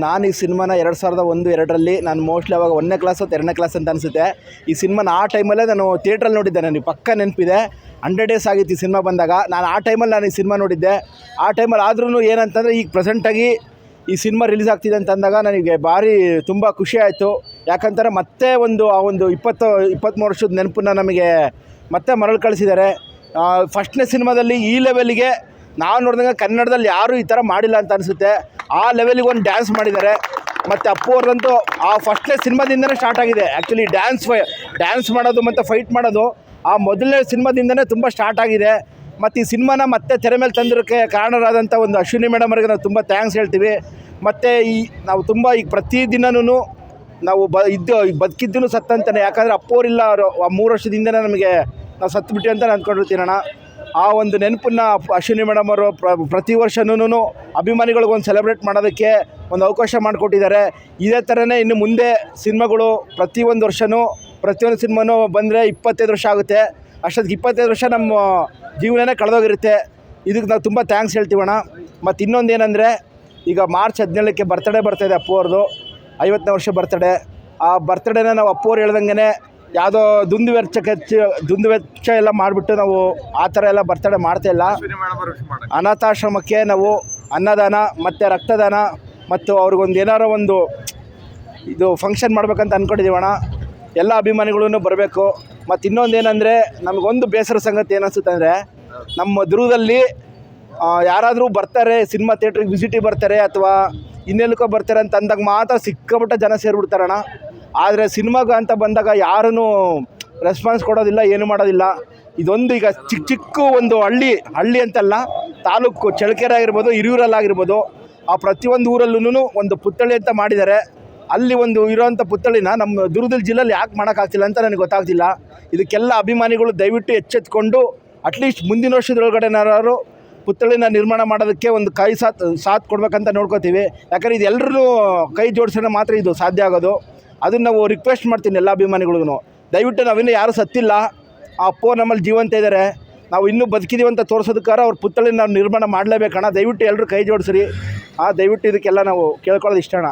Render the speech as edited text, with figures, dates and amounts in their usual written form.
ನಾನು ಈ ಸಿನಿಮಾನ 2001, 2ರಲ್ಲಿ ನಾನು ಮೋಸ್ಟ್ಲಿ ಅವಾಗ 1ನೇ ಕ್ಲಾಸ್ ಅಥವಾ 2ನೇ ಕ್ಲಾಸ್ ಅಂತ ಅನಿಸುತ್ತೆ. ಈ ಸಿನಿಮಾನ ಆ ಟೈಮಲ್ಲೇ ನಾನು ಥಿಯೇಟ್ರಲ್ಲಿ ನೋಡಿದ್ದೆ. ನನಗೆ ಪಕ್ಕ ನೆನಪಿದೆ. 100 ಡೇಸ್ ಆಗಿತ್ತು ಈ ಸಿನಿಮಾ ಬಂದಾಗ. ಆ ಟೈಮಲ್ಲಿ ನಾನು ಈ ಸಿನಿಮಾ ನೋಡಿದ್ದೆ. ಆ ಟೈಮಲ್ಲಿ ಆದ್ರೂ ಏನಂತಂದರೆ ಈಗ ಪ್ರೆಸೆಂಟಾಗಿ ಈ ಸಿನಿಮಾ ರಿಲೀಸ್ ಆಗ್ತಿದೆ ಅಂತ ಅಂದಾಗ ನನಗೆ ಭಾರಿ ತುಂಬ ಖುಷಿ ಆಯಿತು. ಯಾಕಂತಾರೆ ಮತ್ತೆ ಆ ಒಂದು 23 ವರ್ಷದ ನೆನಪನ್ನ ನಮಗೆ ಮತ್ತೆ ಮರಳಿ ಕಳಿಸಿದ್ದಾರೆ. ಫಸ್ಟ್ನೇ ಸಿನಿಮಾದಲ್ಲಿ ಈ ಲೆವೆಲ್ಗೆ ನಾವು ನೋಡಿದಂಗೆ ಕನ್ನಡದಲ್ಲಿ ಯಾರೂ ಈ ಥರ ಮಾಡಿಲ್ಲ ಅಂತ ಅನಿಸುತ್ತೆ. ಆ ಲೆವೆಲಿಗೆ ಒಂದು ಡ್ಯಾನ್ಸ್ ಮಾಡಿದ್ದಾರೆ. ಮತ್ತು ಅಪ್ಪು ಅವ್ರದಂತೂ ಆ ಫಸ್ಟ್ನೇ ಸಿನಿಮಾದಿಂದನೇ ಸ್ಟಾರ್ಟ್ ಆಗಿದೆ. ಆ್ಯಕ್ಚುಲಿ ಡ್ಯಾನ್ಸ್ ಮಾಡೋದು ಮತ್ತು ಫೈಟ್ ಮಾಡೋದು ಆ ಮೊದಲನೇ ಸಿನಿಮಾದಿಂದನೇ ತುಂಬ ಸ್ಟಾರ್ಟ್ ಆಗಿದೆ. ಮತ್ತು ಈ ಸಿನಿಮಾನ ಮತ್ತೆ ತೆರೆ ಮೇಲೆ ತಂದಿರೋಕ್ಕೆ ಕಾರಣರಾದಂಥ ಒಂದು ಅಶ್ವಿನಿ ಮೇಡಮ್ ಅವರಿಗೆ ನಾವು ತುಂಬ ಥ್ಯಾಂಕ್ಸ್ ಹೇಳ್ತೀವಿ. ಮತ್ತು ನಾವು ತುಂಬ ಈಗ ಪ್ರತಿದಿನವೂ ನಾವು ಬದುಕಿದ್ದೂ ಸತ್ತಂತಾನೆ. ಯಾಕಂದರೆ ಅಪ್ಪು ಅವರಿಲ್ಲ, ಅವರು ಆ 3 ವರ್ಷದಿಂದನೇ ನಮಗೆ ನಾವು ಸತ್ತುಬಿಟ್ಟು ಅಂತ ಅಂದ್ಕೊಂಡಿರ್ತೀನಿ ಅಣ್ಣ. ಆ ಒಂದು ನೆನಪನ್ನು ಅಶ್ವಿನಿ ಮೇಡಮ್ ಅವರು ಪ್ರತಿ ವರ್ಷನೂ ಅಭಿಮಾನಿಗಳಿಗೊಂದು ಸೆಲೆಬ್ರೇಟ್ ಮಾಡೋದಕ್ಕೆ ಒಂದು ಅವಕಾಶ ಮಾಡಿಕೊಟ್ಟಿದ್ದಾರೆ. ಇದೇ ಥರನೇ ಇನ್ನು ಮುಂದೆ ಸಿನಿಮಾಗಳು ಪ್ರತಿಯೊಂದು ವರ್ಷವೂ ಪ್ರತಿಯೊಂದು ಸಿನಿಮಾನೂ ಬಂದರೆ 25 ವರ್ಷ ಆಗುತ್ತೆ. ಅಷ್ಟೊತ್ತಿಗೆ 25 ವರ್ಷ ನಮ್ಮ ಜೀವನನೇ ಕಳೆದೋಗಿರುತ್ತೆ. ಇದಕ್ಕೆ ನಾವು ತುಂಬ ಥ್ಯಾಂಕ್ಸ್ ಹೇಳ್ತೀವಣ್ಣ. ಮತ್ತು ಇನ್ನೊಂದು ಏನಂದರೆ, ಈಗ ಮಾರ್ಚ್ 17ಕ್ಕೆ ಬರ್ತಡೇ ಬರ್ತಾಯಿದೆ ಅಪ್ಪು ಅವ್ರದ್ದು, 50ನೇ ವರ್ಷ ಬರ್ತಡೇ. ಆ ಬರ್ತಡೇನ ನಾವು ಅಪ್ಪು ಅವ್ರು ಹೇಳ್ದಂಗೆ ಯಾವುದೋ ದುಂದು ವೆಚ್ಚ ಎಲ್ಲ ಮಾಡಿಬಿಟ್ಟು ನಾವು ಆ ಥರ ಎಲ್ಲ ಬರ್ತಡೇ ಮಾಡ್ತಾಯಿಲ್ಲ. ಅನಾಥಾಶ್ರಮಕ್ಕೆ ನಾವು ಅನ್ನದಾನ ಮತ್ತು ರಕ್ತದಾನ ಮತ್ತು ಅವ್ರಿಗೊಂದು ಏನಾರೋ ಒಂದು ಇದು ಫಂಕ್ಷನ್ ಮಾಡ್ಬೇಕಂತ ಅಂದ್ಕೊಂಡಿದ್ದೀವಣ್ಣ. ಎಲ್ಲ ಅಭಿಮಾನಿಗಳೂ ಬರಬೇಕು. ಮತ್ತು ಇನ್ನೊಂದು ಏನಂದರೆ, ನಮಗೊಂದು ಬೇಸರ ಸಂಗತಿ ಏನಿಸುತ್ತೆ ಅಂದರೆ, ನಮ್ಮ ದುರ್ಗದಲ್ಲಿ ಯಾರಾದರೂ ಬರ್ತಾರೆ ಸಿನಿಮಾ ಥಿಯೇಟ್ರಿಗೆ ವಿಸಿಟಿಗೆ ಬರ್ತಾರೆ ಅಥವಾ ಇನ್ನೆಲ್ಲಕ್ಕೋ ಬರ್ತಾರೆ ಅಂತ ಅಂದಾಗ ಮಾತ್ರ ಸಿಕ್ಕಾಪಟ್ಟೆ ಜನ ಸೇರಿಬಿಡ್ತಾರಣ್ಣ. ಆದರೆ ಸಿನಿಮಾಗೆ ಅಂತ ಬಂದಾಗ ಯಾರೂ ರೆಸ್ಪಾನ್ಸ್ ಕೊಡೋದಿಲ್ಲ, ಏನು ಮಾಡೋದಿಲ್ಲ. ಇದೊಂದು ಈಗ ಚಿಕ್ಕ ಒಂದು ಹಳ್ಳಿ ಅಂತಲ್ಲ, ತಾಲೂಕು ಚಳ್ಳಕೆರೆ ಆಗಿರ್ಬೋದು, ಹಿರಿಯೂರಲ್ಲಾಗಿರ್ಬೋದು, ಆ ಪ್ರತಿಯೊಂದು ಊರಲ್ಲೂ ಒಂದು ಪುತ್ಥಳಿ ಅಂತ ಮಾಡಿದ್ದಾರೆ. ಅಲ್ಲಿ ಒಂದು ಇರೋವಂಥ ಪುತ್ಥಳಿನ ನಮ್ಮ ದುರ್ಗದ ಜಿಲ್ಲೆಯಲ್ಲಿ ಯಾಕೆ ಮಾಡೋಕ್ಕಾಗ್ತಿಲ್ಲ ಅಂತ ನನಗೆ ಗೊತ್ತಾಗ್ತಿಲ್ಲ. ಇದಕ್ಕೆಲ್ಲ ಅಭಿಮಾನಿಗಳು ದಯವಿಟ್ಟು ಎಚ್ಚೆತ್ಕೊಂಡು ಅಟ್ಲೀಸ್ಟ್ ಮುಂದಿನ ವರ್ಷದೊಳಗಡೆನಾರು ಪುತ್ಥಳಿನ ನಿರ್ಮಾಣ ಮಾಡೋದಕ್ಕೆ ಒಂದು ಸಾಥ್ ಕೊಡ್ಬೇಕಂತ ನೋಡ್ಕೋತೀವಿ. ಯಾಕಂದರೆ ಇದು ಎಲ್ಲರೂ ಕೈ ಜೋಡಿಸಿದ್ರೆ ಮಾತ್ರ ಇದು ಸಾಧ್ಯ ಆಗೋದು. ಅದನ್ನು ನಾವು ರಿಕ್ವೆಸ್ಟ್ ಮಾಡ್ತೀನಿ ಎಲ್ಲ ಅಭಿಮಾನಿಗಳಿಗೂ. ದಯವಿಟ್ಟು ನಾವಿನ್ನೂ ಯಾರೂ ಸತ್ತಿಲ್ಲ, ಆ ಅಪ್ಪು ನಮ್ಮಲ್ಲಿ ಜೀವಂತ ಇದ್ದಾರೆ, ನಾವು ಇನ್ನೂ ಬದುಕಿದ್ದೀವಿ ಅಂತ ತೋರಿಸೋದಕ್ಕಾರ ಅವ್ರ ಪುತ್ಥಳಿನ ನಾವು ನಿರ್ಮಾಣ ಮಾಡಲೇಬೇಕಣ್ಣ. ದಯವಿಟ್ಟು ಎಲ್ಲರೂ ಕೈ ಜೋಡಿಸ್ರಿ. ದಯವಿಟ್ಟು ಇದಕ್ಕೆಲ್ಲ ನಾವು ಕೇಳ್ಕೊಳ್ಳೋದು ಇಷ್ಟ ಅಣ್ಣ.